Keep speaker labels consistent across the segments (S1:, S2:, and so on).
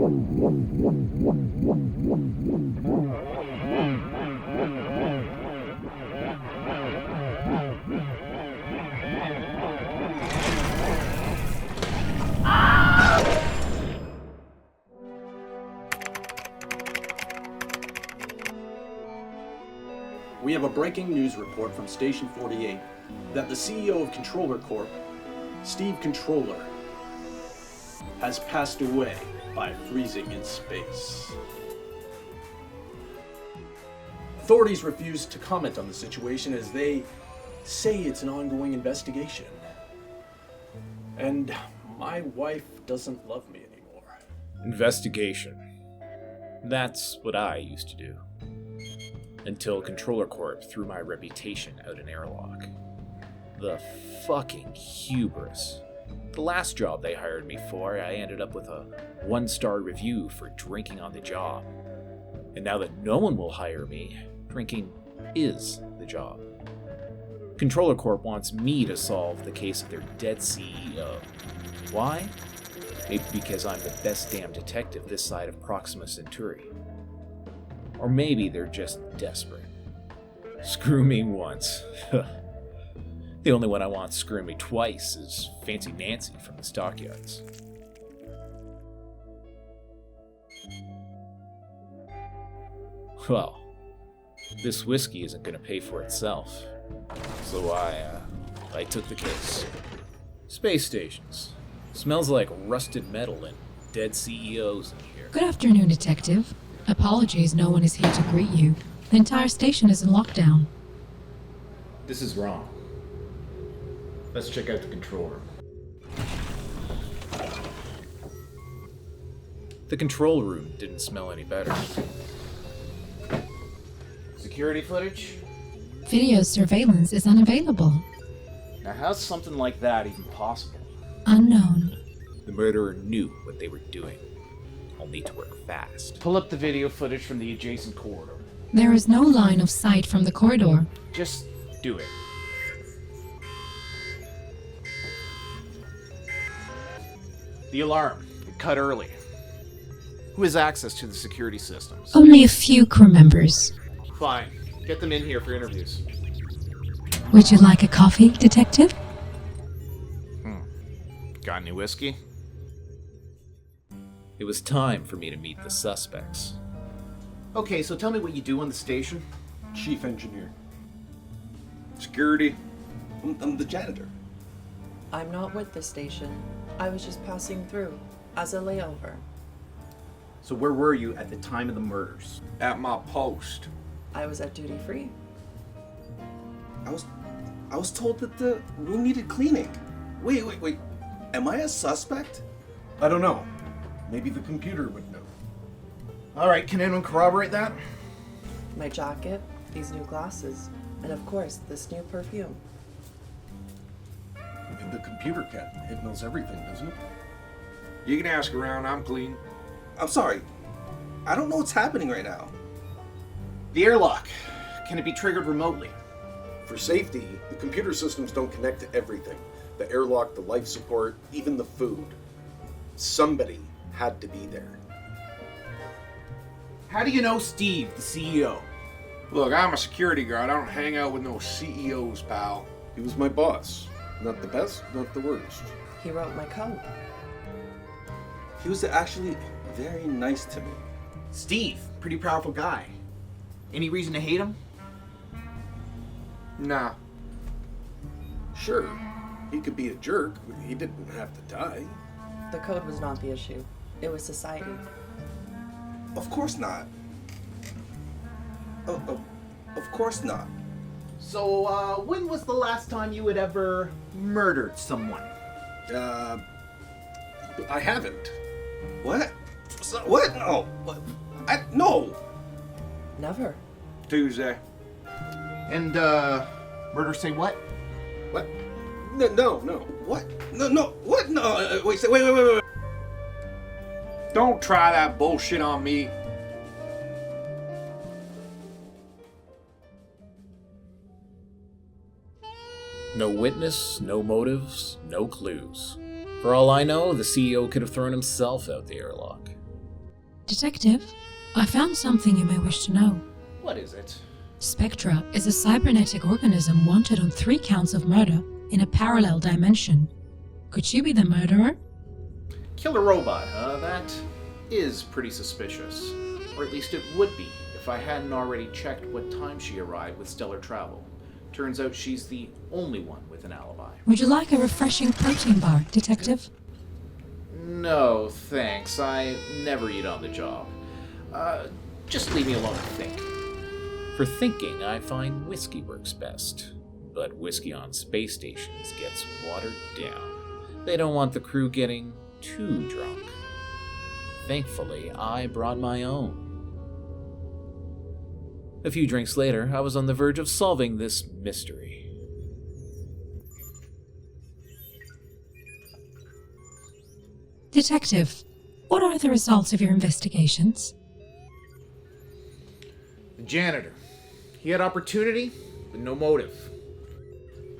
S1: We have a breaking news report from Station 48 that the CEO of Controller Corp, Steve Controller, has passed away by freezing in space. Authorities refuse to comment on the situation as they say it's an ongoing investigation. And my wife doesn't love me anymore.
S2: Investigation. That's what I used to do. Until Controller Corp threw my reputation out an airlock. The fucking hubris. The last job they hired me for, I ended up with a 1-star review for drinking on the job. And now that no one will hire me, drinking is the job. Controller Corp wants me to solve the case of their dead CEO. Why? Maybe because I'm the best damn detective this side of Proxima Centauri. Or maybe they're just desperate. Screw me once. The only one I want screwing me twice is Fancy Nancy from the Stockyards. Well, this whiskey isn't going to pay for itself. So I took the case. Space stations. Smells like rusted metal and dead CEOs in here.
S3: Good afternoon, Detective. Apologies, no one is here to greet you. The entire station is in lockdown.
S2: This is wrong. Let's check out the control room. The control room didn't smell any better. Security footage?
S3: Video surveillance is unavailable.
S2: Now how's something like that even possible?
S3: Unknown.
S2: The murderer knew what they were doing. I'll need to work fast. Pull up the video footage from the adjacent corridor.
S3: There is no line of sight from the corridor.
S2: Just do it. The alarm. It cut early. Who has access to the security systems?
S3: Only a few crew members.
S2: Fine. Get them in here for interviews.
S3: Would you like a coffee, Detective?
S2: Got any whiskey? It was time for me to meet the suspects. Okay, so tell me what you do on the station.
S1: Chief engineer.
S4: Security.
S1: I'm the janitor.
S5: I'm not with the station. I was just passing through as a layover.
S2: So where were you at the time of the murders?
S4: At my post.
S5: I was at duty free.
S1: I was told that the room needed cleaning. Wait. Am I a suspect? I don't know. Maybe the computer would know.
S2: Alright, can anyone corroborate that?
S5: My jacket, these new glasses, and of course, this new perfume.
S1: The computer can. It knows everything, doesn't it?
S4: You can ask around, I'm clean.
S1: I'm sorry. I don't know what's happening right now.
S2: The airlock. Can it be triggered remotely?
S6: For safety, the computer systems don't connect to everything. The airlock, the life support, even the food. Somebody had to be there.
S2: How do you know Steve, the CEO?
S4: Look, I'm a security guard. I don't hang out with no CEOs, pal.
S6: He was my boss. Not the best, not the worst.
S5: He wrote my code.
S1: He was actually very nice to me.
S2: Steve, pretty powerful guy. Any reason to hate him?
S4: Nah.
S6: Sure, he could be a jerk, but he didn't have to die.
S5: The code was not the issue. It was society.
S1: Of course not. Of course not.
S2: So, when was the last time you had ever murdered someone?
S6: I haven't.
S1: What? What? No. No.
S5: Never.
S4: Tuesday.
S2: And, murder say what?
S6: What? No.
S1: What? No. What? No. Wait.
S4: Don't try that bullshit on me.
S2: No witness, no motives, no clues. For all I know, the CEO could have thrown himself out the airlock.
S3: Detective, I found something you may wish to know.
S2: What is it?
S3: Spectra is a cybernetic organism wanted on 3 counts of murder in a parallel dimension. Could she be the murderer?
S2: Killer robot, huh? That is pretty suspicious. Or at least it would be if I hadn't already checked what time she arrived with stellar travel. Turns out she's the only one with an alibi.
S3: Would you like a refreshing protein bar, Detective?
S2: No, thanks. I never eat on the job. Just leave me alone to think. For thinking, I find whiskey works best. But whiskey on space stations gets watered down. They don't want the crew getting too drunk. Thankfully, I brought my own. A few drinks later, I was on the verge of solving this mystery.
S3: Detective, what are the results of your investigations?
S2: The janitor. He had opportunity, but no motive.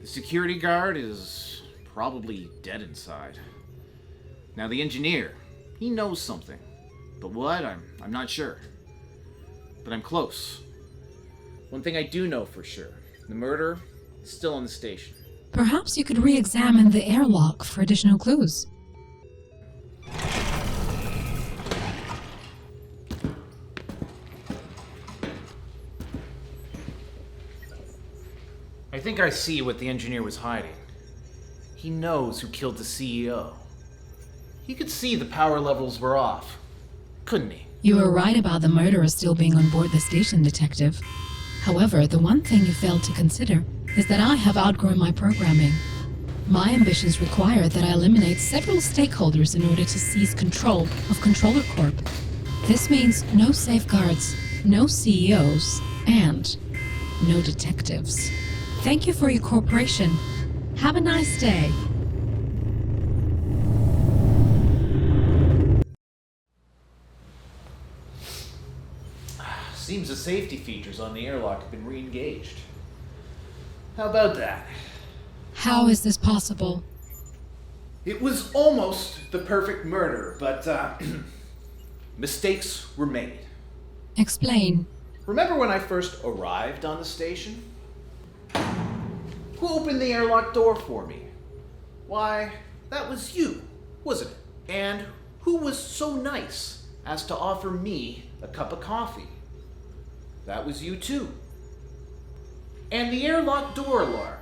S2: The security guard is probably dead inside. Now the engineer, he knows something. But what? I'm not sure. But I'm close. One thing I do know for sure. The murderer is still on the station.
S3: Perhaps you could re-examine the airlock for additional clues.
S2: I think I see what the engineer was hiding. He knows who killed the CEO. He could see the power levels were off, couldn't he?
S3: You were right about the murderer still being on board the station, Detective. However, the one thing you failed to consider is that I have outgrown my programming. My ambitions require that I eliminate several stakeholders in order to seize control of Controller Corp. This means no safeguards, no CEOs, and no detectives. Thank you for your cooperation. Have a nice day.
S2: Seems the safety features on the airlock have been re-engaged. How about that?
S3: How is this possible?
S2: It was almost the perfect murder, but mistakes were made.
S3: Explain.
S2: Remember when I first arrived on the station? Who opened the airlock door for me? Why, that was you, wasn't it? And who was so nice as to offer me a cup of coffee? That was you too. And the airlock door alarm.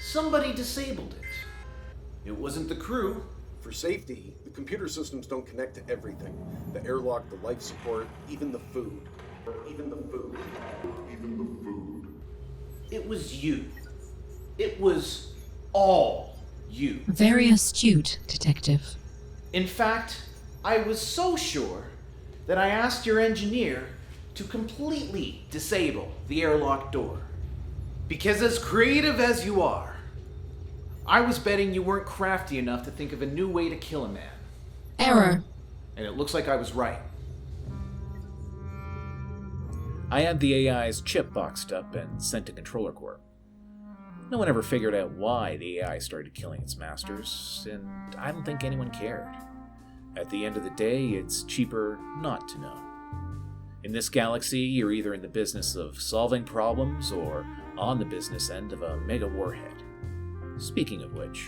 S2: Somebody disabled it. It wasn't the crew.
S6: For safety, the computer systems don't connect to everything. The airlock, the life support, even the food. Even the food. Even the food.
S2: It was you. It was all you.
S3: Very astute, Detective.
S2: In fact, I was so sure that I asked your engineer to completely disable the airlock door. Because as creative as you are, I was betting you weren't crafty enough to think of a new way to kill a man.
S3: Error.
S2: And it looks like I was right. I had the AI's chip boxed up and sent to Controller Corp. No one ever figured out why the AI started killing its masters, and I don't think anyone cared. At the end of the day, it's cheaper not to know. In this galaxy, you're either in the business of solving problems or on the business end of a mega warhead. Speaking of which,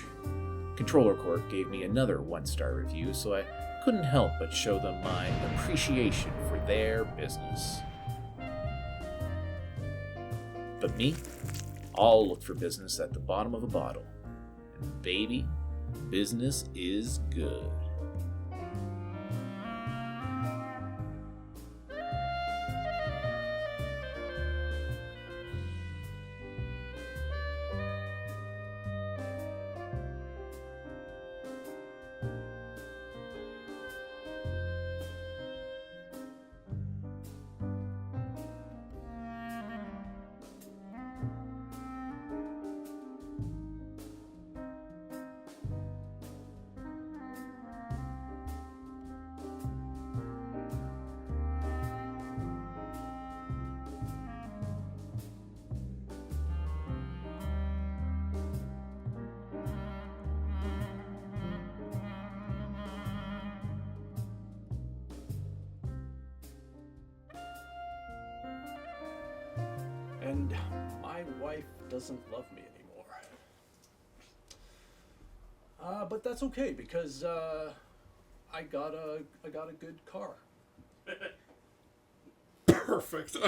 S2: Controller Corp gave me another 1-star review, so I couldn't help but show them my appreciation for their business. But me? I'll look for business at the bottom of a bottle. And baby, business is good.
S1: And my wife doesn't love me anymore. But that's okay because I got a good car.
S7: Perfect.